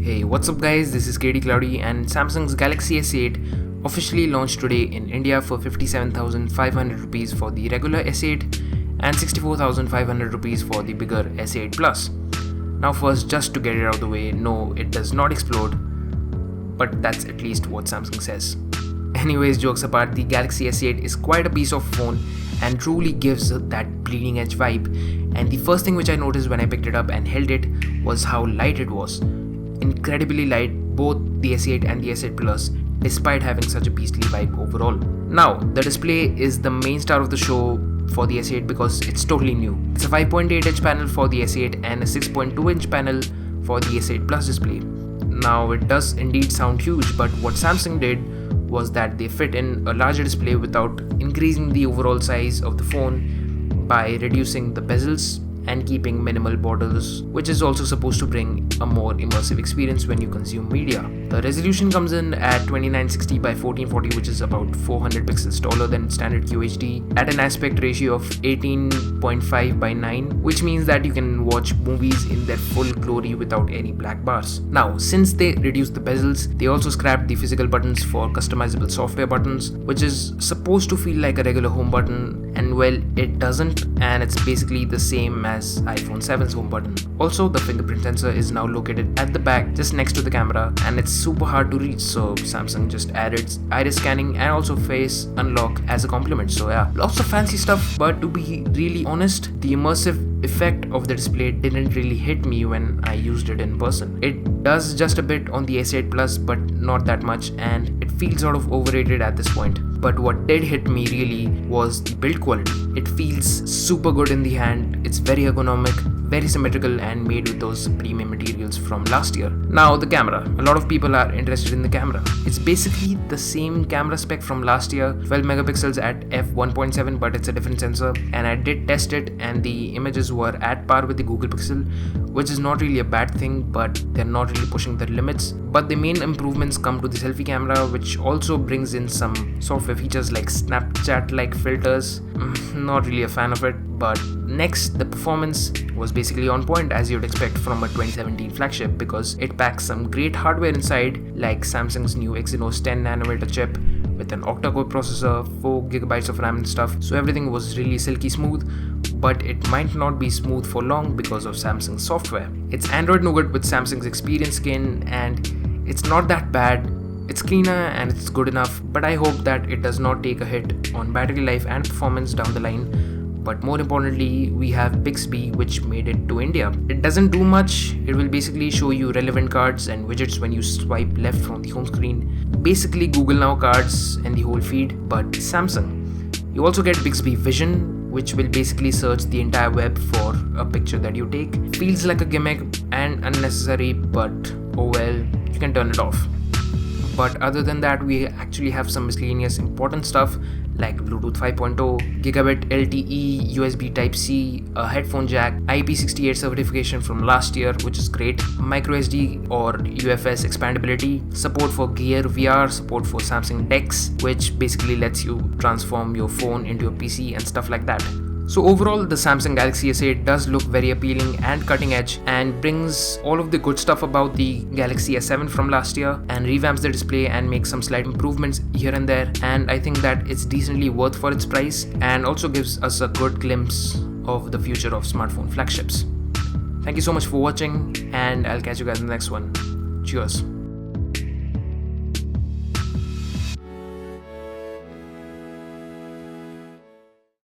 Hey, what's up guys, this is KD Cloudy and Samsung's Galaxy S8 officially launched today in India for 57,500 rupees for the regular S8 and 64,500 rupees for the bigger S8 Plus. Now first, just to get it out of the way, no, it does not explode, but that's at least what Samsung says. Anyways, jokes apart, the Galaxy S8 is quite a piece of phone and truly gives that bleeding edge vibe. And the first thing which I noticed when I picked it up and held it was how light it was. Incredibly light, both the S8 and the S8 Plus, despite having such a beastly vibe overall. Now, the display is the main star of the show for the S8 because it's totally new. It's a 5.8 inch panel for the S8 and a 6.2 inch panel for the S8 Plus display. Now, it does indeed sound huge, but what Samsung did was that they fit in a larger display without increasing the overall size of the phone by reducing the bezels and keeping minimal borders, which is also supposed to bring a more immersive experience when you consume media. The resolution comes in at 2960 by 1440, which is about 400 pixels taller than standard QHD, at an aspect ratio of 18.5 by 9, which means that you can watch movies in their full glory without any black bars. Now, since they reduced the bezels, they also scrapped the physical buttons for customizable software buttons, which is supposed to feel like a regular home button, and well, it doesn't, and it's basically the same as iPhone 7's home button. Also, the fingerprint sensor is now located at the back just next to the camera, and it's super hard to reach, so Samsung just added iris scanning and also face unlock as a complement. So yeah, lots of fancy stuff, but to be really honest, the immersive effect of the display didn't really hit me when I used it in person. It does just a bit on the S8 Plus, but not that much, and it feels sort of overrated at this point. But what did hit me really was the build quality. It feels super good in the hand, it's very ergonomic, very symmetrical, and made with those premium materials from last year. Now the camera. A lot of people are interested in the camera. It's basically the same camera spec from last year, 12 megapixels at f1.7, but it's a different sensor, and I did test it and the images were at par with the Google Pixel, which is not really a bad thing, but they're not really pushing their limits. But the main improvements come to the selfie camera, which also brings in some software features like Snapchat-like filters. Not really a fan of it. But next, the performance was basically on point as you'd expect from a 2017 flagship, because it packs some great hardware inside, like Samsung's new Exynos 10nm chip with an octa-core processor, 4GB of RAM and stuff. So everything was really silky smooth, but it might not be smooth for long because of Samsung's software. It's Android Nougat with Samsung's experience skin, and it's not that bad. It's cleaner and it's good enough, but I hope that it does not take a hit on battery life and performance down the line. But more importantly, we have Bixby, which made it to India. It doesn't do much. It will basically show you relevant cards and widgets when you swipe left from the home screen. Basically Google Now cards and the whole feed, but Samsung. You also get Bixby Vision, which will basically search the entire web for a picture that you take. Feels like a gimmick and unnecessary, but oh well, you can turn it off. But other than that, we actually have some miscellaneous important stuff like Bluetooth 5.0, Gigabit LTE, USB Type-C, a headphone jack, IP68 certification from last year, which is great, microSD or UFS expandability, support for Gear VR, support for Samsung DeX, which basically lets you transform your phone into a PC and stuff like that. So overall, the Samsung Galaxy S8 does look very appealing and cutting edge, and brings all of the good stuff about the Galaxy S7 from last year, and revamps the display and makes some slight improvements here and there, and I think that it's decently worth for its price, and also gives us a good glimpse of the future of smartphone flagships. Thank you so much for watching, and I'll catch you guys in the next one. Cheers.